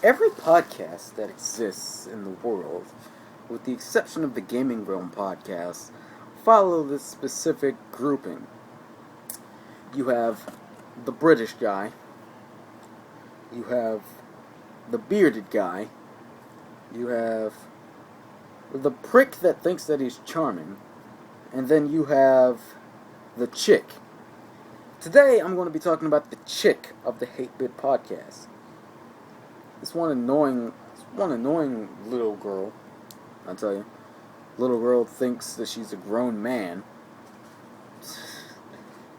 Every podcast that exists in the world, with the exception of the Gaming Realm podcast, follow this specific grouping. You have the British guy, you have the bearded guy, you have the prick that thinks that he's charming, and then you have the chick. Today I'm going to be talking about the chick of the Hate Bit podcast. This one annoying little girl, I'll tell you. Little girl thinks that she's a grown man.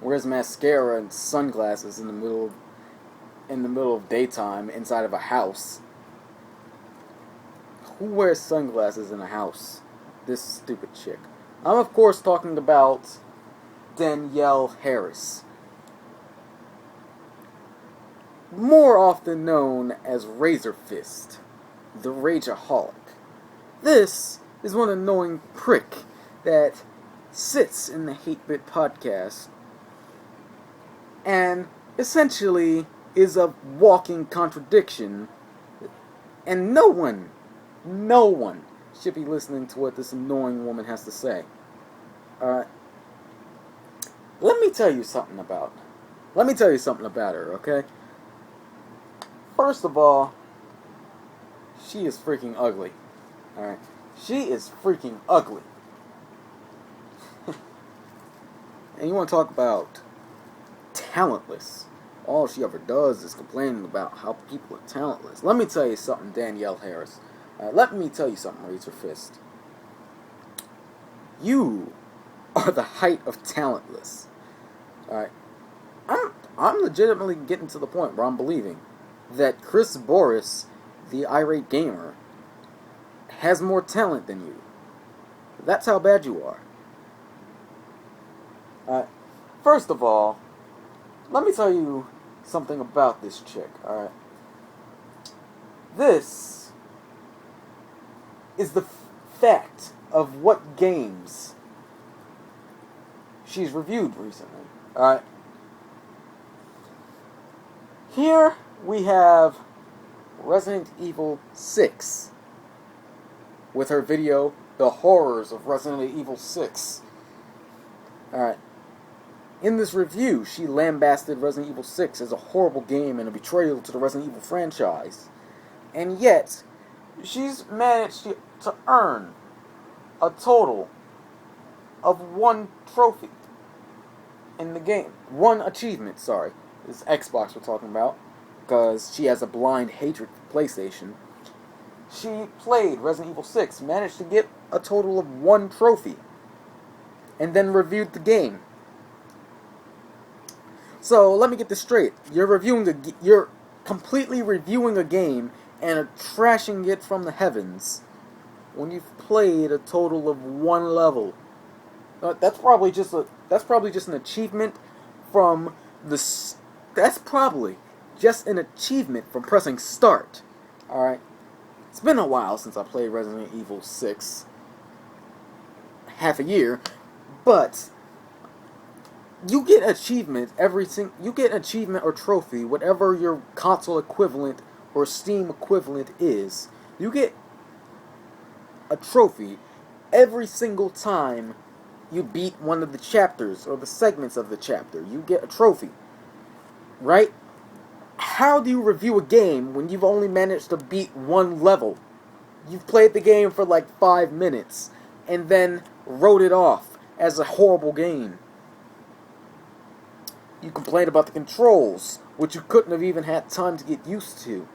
Wears mascara and sunglasses in the middle of daytime inside of a house. Who wears sunglasses in a house? This stupid chick. I'm of course talking about Danielle Harris, more often known as RazorFist, the Rageaholic. This is one annoying prick that sits in the Hate Bit podcast and essentially is a walking contradiction, and no one should be listening to what this annoying woman has to say. Alright? Let me tell you something about her, okay? First of all, she is freaking ugly. Alright? She is freaking ugly. And you want to talk about talentless. All she ever does is complaining about how people are talentless. Let me tell you something, Danielle Harris. Let me tell you something, RazorFist. You are the height of talentless. Alright? I'm legitimately getting to the point where I'm believing that Chris Boris, the irate gamer, has more talent than you. That's how bad you are. First of all, let me tell you something about this chick, alright? This is the fact of what games she's reviewed recently, alright? Here we have Resident Evil 6 with her video, The Horrors of Resident Evil 6. Alright. In this review, she lambasted Resident Evil 6 as a horrible game and a betrayal to the Resident Evil franchise. And yet, she's managed to earn a total of 1 trophy in the game. 1 achievement, sorry. This is Xbox we're talking about, because she has a blind hatred for PlayStation. She played Resident Evil 6, managed to get a total of 1 trophy, and then reviewed the game. So, let me get this straight. You're completely reviewing a game and trashing it from the heavens when you've played a total of 1 level. That's probably just an achievement from the... That's probably just an achievement from pressing start. Alright? It's been a while since I played Resident Evil 6. Half a year. But you get achievement you get an achievement or trophy, whatever your console equivalent or Steam equivalent is. You get a trophy every single time you beat one of the chapters or the segments of the chapter. You get a trophy. Right? How do you review a game when you've only managed to beat 1 level? You've played the game for like 5 minutes and then wrote it off as a horrible game. You complained about the controls, which you couldn't have even had time to get used to.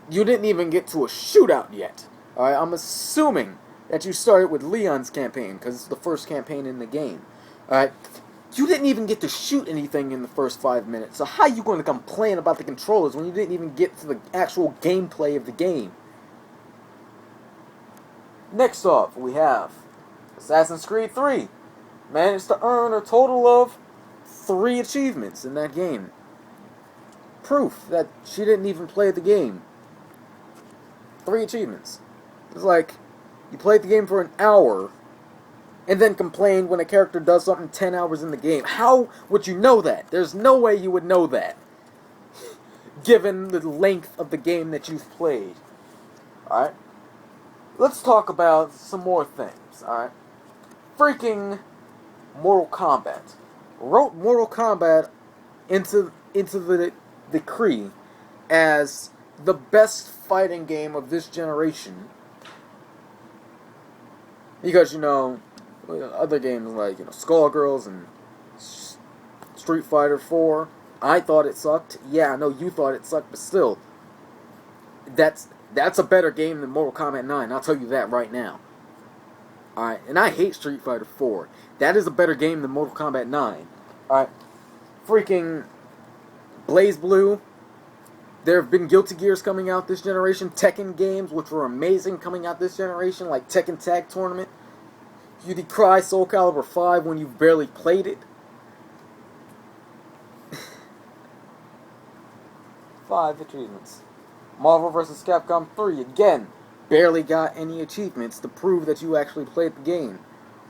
You didn't even get to a shootout yet. Alright, I'm assuming that you started with Leon's campaign, because it's the first campaign in the game. Alright, you didn't even get to shoot anything in the first 5 minutes, so how are you going to complain about the controllers when you didn't even get to the actual gameplay of the game? Next off, we have Assassin's Creed 3. Managed to earn a total of 3 achievements in that game. Proof that she didn't even play the game. 3 achievements. It's like, you played the game for an hour, and then complain when a character does something 10 hours in the game. How would you know that? There's no way you would know that. given the length of the game that you've played. Alright? Let's talk about some more things, alright? Freaking Mortal Kombat. Wrote Mortal Kombat into the decree as the best fighting game of this generation. Because, other games like, Skullgirls and Street Fighter 4, I thought it sucked. Yeah, I know you thought it sucked, but still, that's a better game than Mortal Kombat 9, I'll tell you that right now. Alright, and I hate Street Fighter 4. That is a better game than Mortal Kombat 9. Alright, freaking BlazBlue. There have been Guilty Gears coming out this generation. Tekken games, which were amazing, coming out this generation, like Tekken Tag Tournament. You decry Soul Calibur 5 when you've barely played it. 5 achievements. Marvel vs. Capcom 3, again, barely got any achievements to prove that you actually played the game.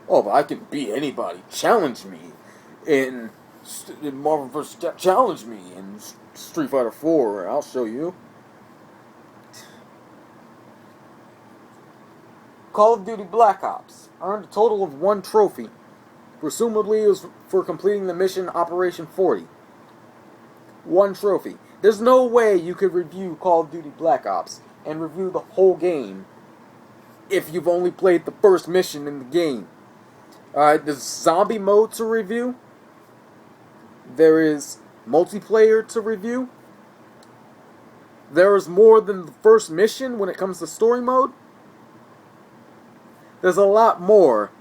Oh, but I can beat anybody. Challenge me in Marvel vs. Challenge me in Street Fighter 4. I'll show you. Call of Duty Black Ops earned a total of 1 trophy. Presumably it was for completing the mission Operation 40. 1 trophy. There's no way you could review Call of Duty Black Ops and review the whole game if you've only played the first mission in the game. Alright, there's zombie mode to review. There is multiplayer to review. There is more than the first mission when it comes to story mode. There's a lot more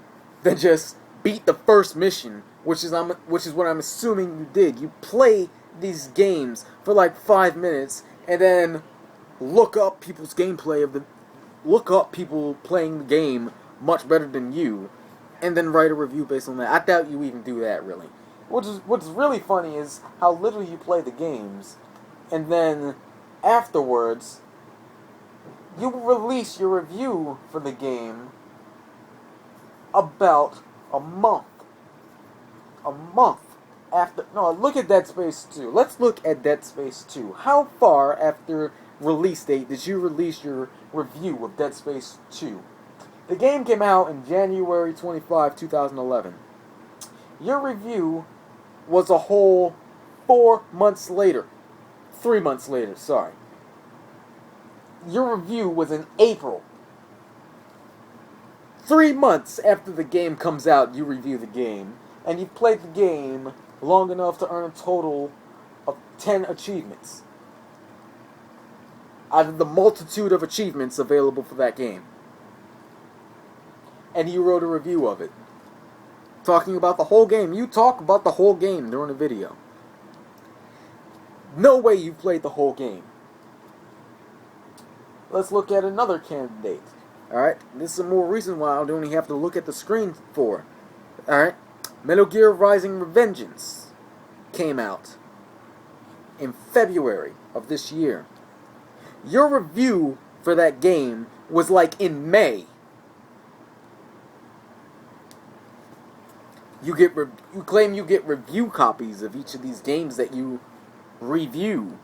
than just beat the first mission, which is what I'm assuming you did. You play these games for like 5 minutes and then look up people's gameplay look up people playing the game much better than you, and then write a review based on that. I doubt you even do that, really. What's really funny is how little you play the games, and then afterwards you release your review for the game about a month after. No, look at Dead Space 2. Let's look at Dead Space 2. How far after release date did you release your review of Dead Space 2? The game came out in January 25, 2011. Your review was a whole 4 months later. 3 months later, sorry. Your review was in April. 3 months after the game comes out, you review the game. And you've played the game long enough to earn a total of 10 achievements out of the multitude of achievements available for that game. And you wrote a review of it, talking about the whole game. You talk about the whole game during a video. No way you played the whole game. Let's look at another candidate. Alright, this is a more recent one I only have to look at the screen for. Alright, Metal Gear Rising Revengeance came out in February of this year. Your review for that game was like in May. You claim you get review copies of each of these games that you review.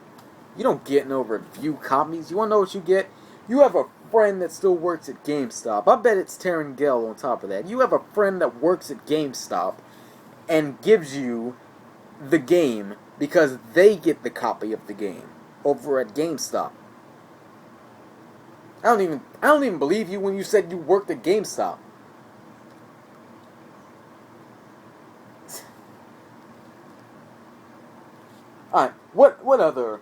You don't get no review copies. You want to know what you get? You have a friend that still works at GameStop. I bet it's Taryn Gale on top of that. You have a friend that works at GameStop and gives you the game because they get the copy of the game over at GameStop. I don't even believe you when you said you worked at GameStop. Alright, what other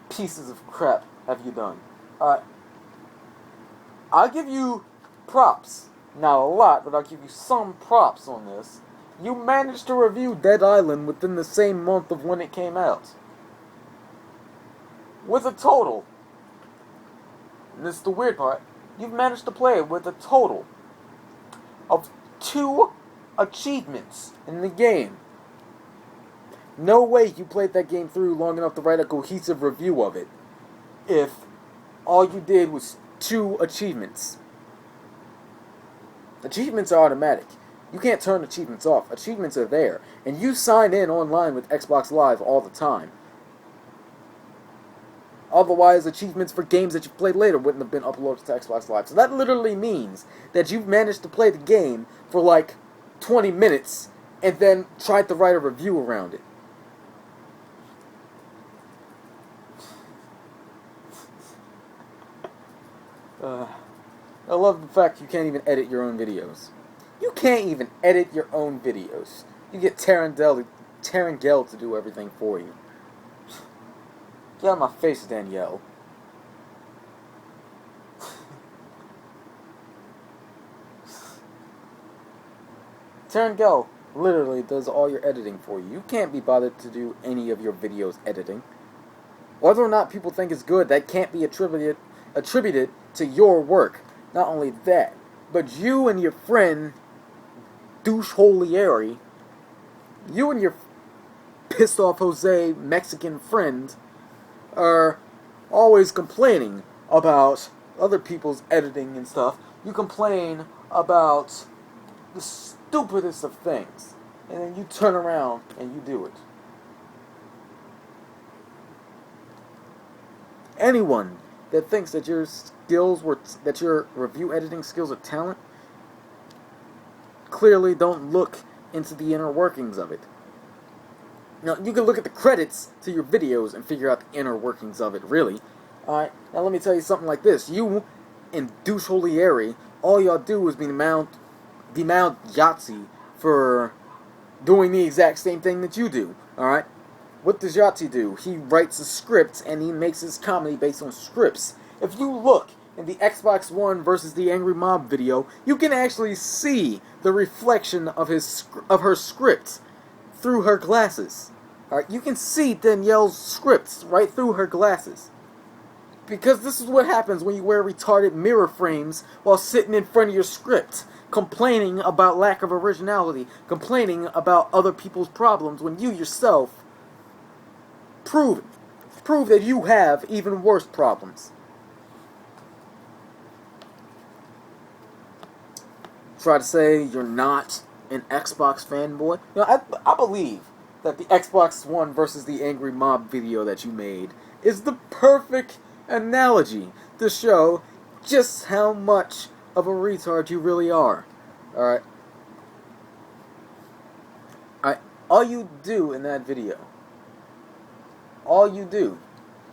pieces of crap have you done? I'll give you props. Not a lot, but I'll give you some props on this. You managed to review Dead Island within the same month of when it came out. With a total, and this is the weird part, you've managed to play it with a total of 2 achievements in the game. No way you played that game through long enough to write a cohesive review of it if all you did was 2 achievements. Achievements are automatic. You can't turn achievements off. Achievements are there. And you sign in online with Xbox Live all the time. Otherwise, achievements for games that you've played later wouldn't have been uploaded to Xbox Live. So that literally means that you've managed to play the game for like 20 minutes and then tried to write a review around it. I love the fact you can't even edit your own videos. You can't even edit your own videos. You get Tarangel to do everything for you. Get out of my face, Danielle. Tarangel literally does all your editing for you. You can't be bothered to do any of your videos editing. Whether or not people think it's good, that can't be attributed to your work. Not only that, but you and your friend Douche Holieri, you and your pissed off Jose Mexican friend are always complaining about other people's editing and stuff. You complain about the stupidest of things, and then you turn around and you do it. Anyone that thinks that your review editing skills are talent clearly don't look into the inner workings of it. Now, you can look at the credits to your videos and figure out the inner workings of it, really. Alright, now let me tell you something like this. You and Douche Holieri, all y'all do is demand Yahtzee for doing the exact same thing that you do. Alright? What does Yahtzee do? He writes a script and he makes his comedy based on scripts. If you look in the Xbox One versus the Angry Mob video, you can actually see the reflection of her script through her glasses. Alright, you can see Danielle's scripts right through her glasses. Because this is what happens when you wear retarded mirror frames while sitting in front of your script, complaining about lack of originality, complaining about other people's problems when you yourself prove that you have even worse problems. Try to say you're not an Xbox fanboy. You know, I believe that the Xbox One versus the Angry Mob video that you made is the perfect analogy to show just how much of a retard you really are. Alright? All you do in that video, all you do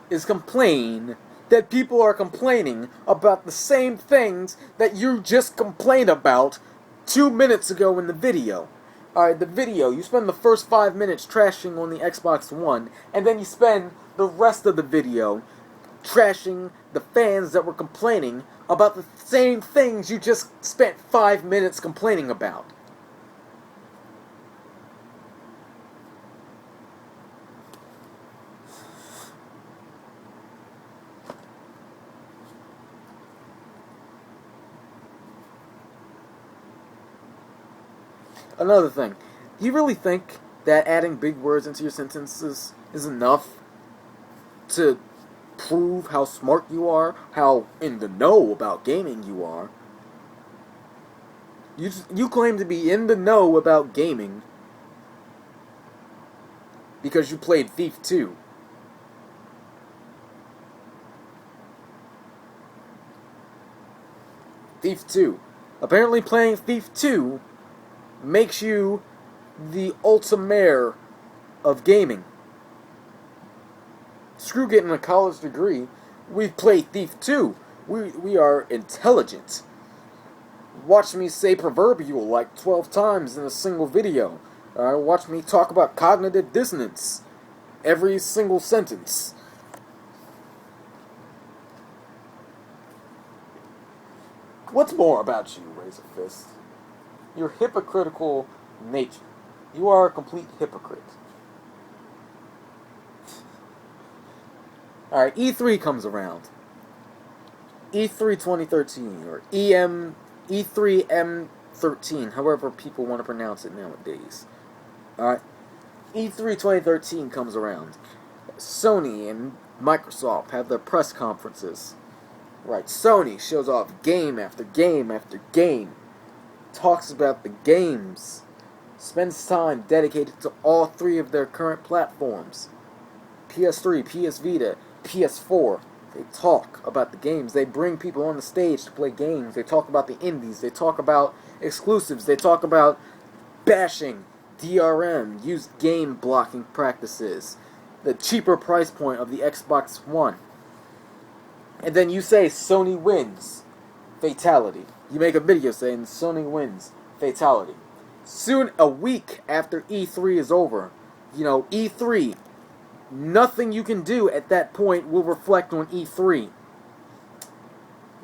is complain that people are complaining about the same things that you just complained about 2 minutes ago in the video. Alright, the video, you spend the first 5 minutes trashing on the Xbox One, and then you spend the rest of the video trashing the fans that were complaining about the same things you just spent 5 minutes complaining about. Another thing, do you really think that adding big words into your sentences is enough to prove how smart you are, how in the know about gaming you are? You claim to be in the know about gaming because you played Thief 2. Thief 2. Apparently playing Thief 2 makes you the ultimaire of gaming. Screw getting a college degree. We play Thief 2. We are intelligent. Watch me say proverbial like 12 times in a single video. Watch me talk about cognitive dissonance every single sentence. What's more about you, RazorFist? Your hypocritical nature. You are a complete hypocrite. Alright, E3 comes around. E3 2013, or E3M13, however people want to pronounce it nowadays. Alright, E3 2013 comes around. Sony and Microsoft have their press conferences. Right, Sony shows off game after game after game. Talks about the games, spends time dedicated to all three of their current platforms, PS3, PS Vita, PS4. They talk about the games. They bring people on the stage to play games. They talk about the indies. They talk about exclusives. They talk about bashing DRM, used game blocking practices, the cheaper price point of the Xbox One. And then you say Sony wins. Fatality. You make a video saying Sony wins. Fatality. Soon, a week after E3 is over, E3, nothing you can do at that point will reflect on E3.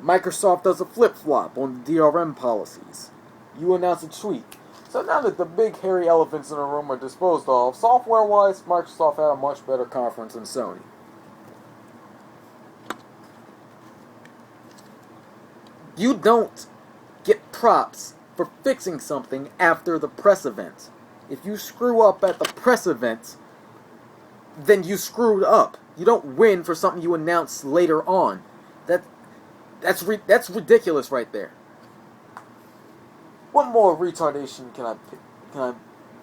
Microsoft does a flip-flop on the DRM policies. You announce a tweak. So now that the big hairy elephants in the room are disposed of, software-wise, Microsoft had a much better conference than Sony. You don't get props for fixing something after the press event. If you screw up at the press event, then you screwed up. You don't win for something you announce later on. That's ridiculous right there. What more retardation can I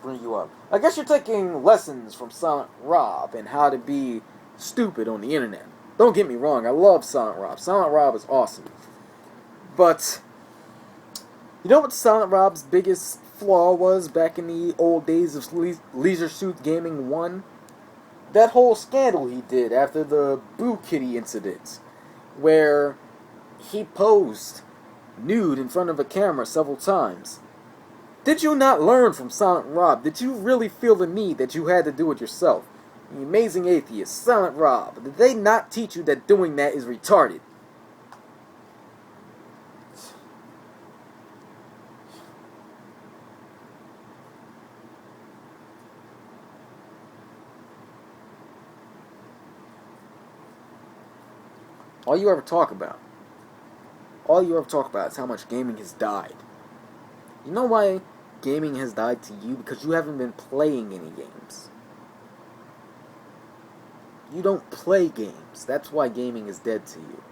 bring you up? I guess you're taking lessons from Silent Rob and how to be stupid on the internet. Don't get me wrong, I love Silent Rob. Silent Rob is awesome. But you know what Silent Rob's biggest flaw was back in the old days of Leisure Suit Gaming 1? That whole scandal he did after the Boo Kitty incident, where he posed nude in front of a camera several times. Did you not learn from Silent Rob? Did you really feel the need that you had to do it yourself? The Amazing Atheist, Silent Rob, did they not teach you that doing that is retarded? All you ever talk about is how much gaming has died. You know why gaming has died to you? Because you haven't been playing any games. You don't play games. That's why gaming is dead to you.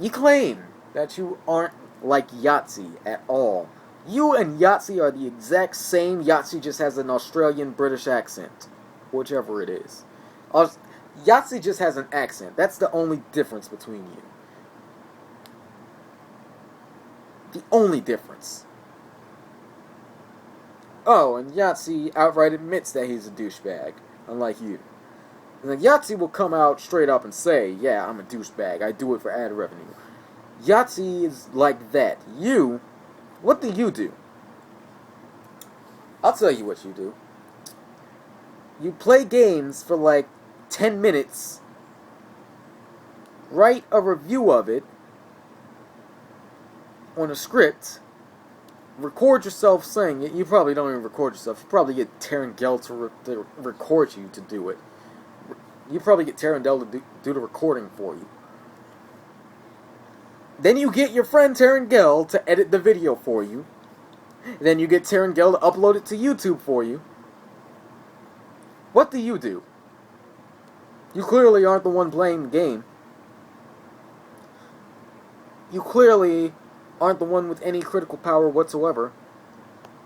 You claim that you aren't like Yahtzee at all. You and Yahtzee are the exact same. Yahtzee just has an Australian-British accent. Whichever it is. Yahtzee just has an accent. That's the only difference between you. The only difference. Oh, and Yahtzee outright admits that he's a douchebag, unlike you. And then Yahtzee will come out straight up and say, yeah, I'm a douchebag. I do it for ad revenue. Yahtzee is like that. You, what do you do? I'll tell you what you do. You play games for like 10 minutes, write a review of it on a script, record yourself saying it. You probably don't even record yourself. You probably get Tarangel to record you to do it. You probably get Tarangel to do the recording for you. Then you get your friend Tarangel to edit the video for you. Then you get Tarangel to upload it to YouTube for you. What do? You clearly aren't the one playing the game. You clearly aren't the one with any critical power whatsoever.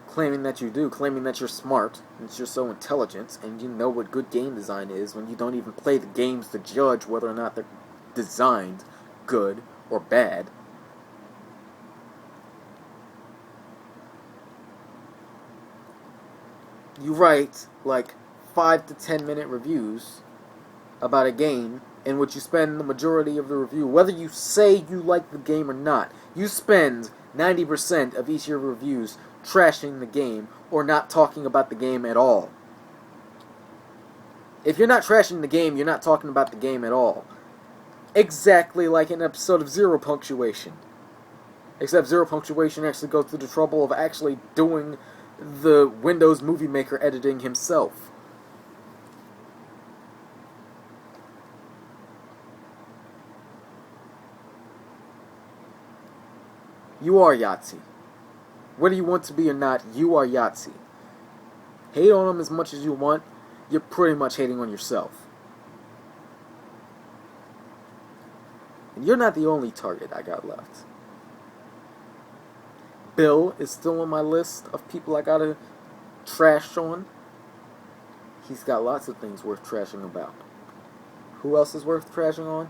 Claiming that you do, claiming that you're smart, and that you're so intelligent, and you know what good game design is when you don't even play the games to judge whether or not they're designed good or bad. You write like 5 to 10 minute reviews about a game in which you spend the majority of the review, whether you say you like the game or not, you spend 90% of each of your reviews trashing the game or not talking about the game at all. If you're not trashing the game, you're not talking about the game at all. Exactly like an episode of Zero Punctuation. Except Zero Punctuation actually goes through the trouble of actually doing the Windows Movie Maker editing himself. You are Yahtzee. Whether you want to be or not, you are Yahtzee. Hate on him as much as you want, you're pretty much hating on yourself. And you're not the only target I got left. Bill is still on my list of people I gotta trash on. He's got lots of things worth trashing about. Who else is worth trashing on?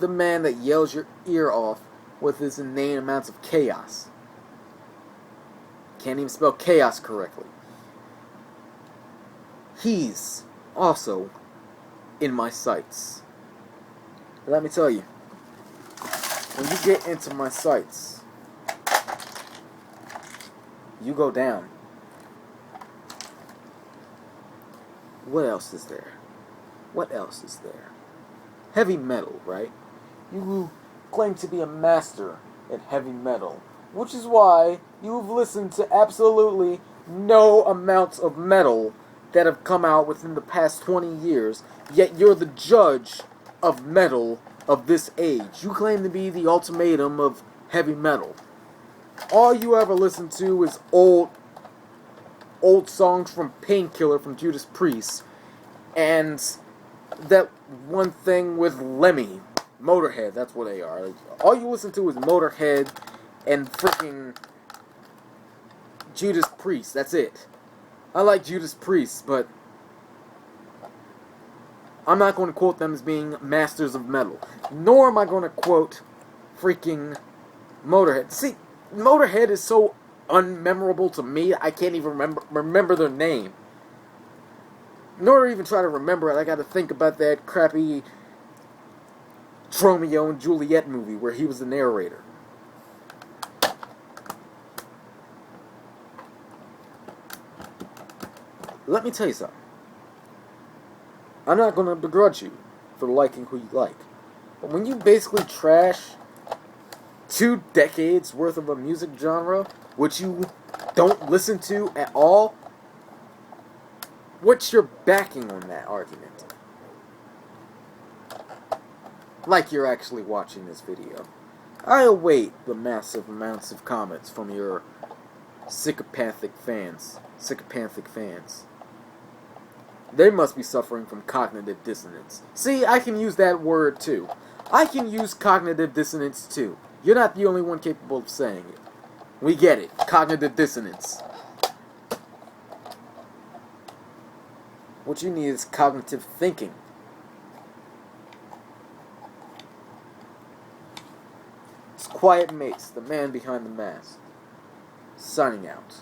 The man that yells your ear off with his inane amounts of chaos. Can't even spell chaos correctly. He's also in my sights. Let me tell you, when you get into my sights, you go down. What else is there? What else is there? Heavy metal, right? You claim to be a master in heavy metal, which is why you've listened to absolutely no amounts of metal that have come out within the past 20 years, yet you're the judge of metal of this age. You claim to be the ultimatum of heavy metal. All you ever listen to is old songs from Painkiller from Judas Priest, and that one thing with Lemmy, Motorhead, that's what they are. All you listen to is Motorhead and freaking Judas Priest, that's it. I like Judas Priest, but I'm not going to quote them as being masters of metal. Nor am I going to quote freaking Motorhead. See, Motorhead is so unmemorable to me, I can't even remember their name. Nor even try to remember it. I gotta think about that crappy Romeo and Juliet movie where he was the narrator. Let me tell you something. I'm not going to begrudge you for liking who you like. But when you basically trash 2 decades worth of a music genre, which you don't listen to at all, what's your backing on that argument? Like you're actually watching this video. I await the massive amounts of comments from your psychopathic fans. They must be suffering from cognitive dissonance. See, I can use that word too. I can use cognitive dissonance too. You're not the only one capable of saying it. We get it. Cognitive dissonance. What you need is cognitive thinking. It's Quiet Mace, the man behind the mask. Signing out.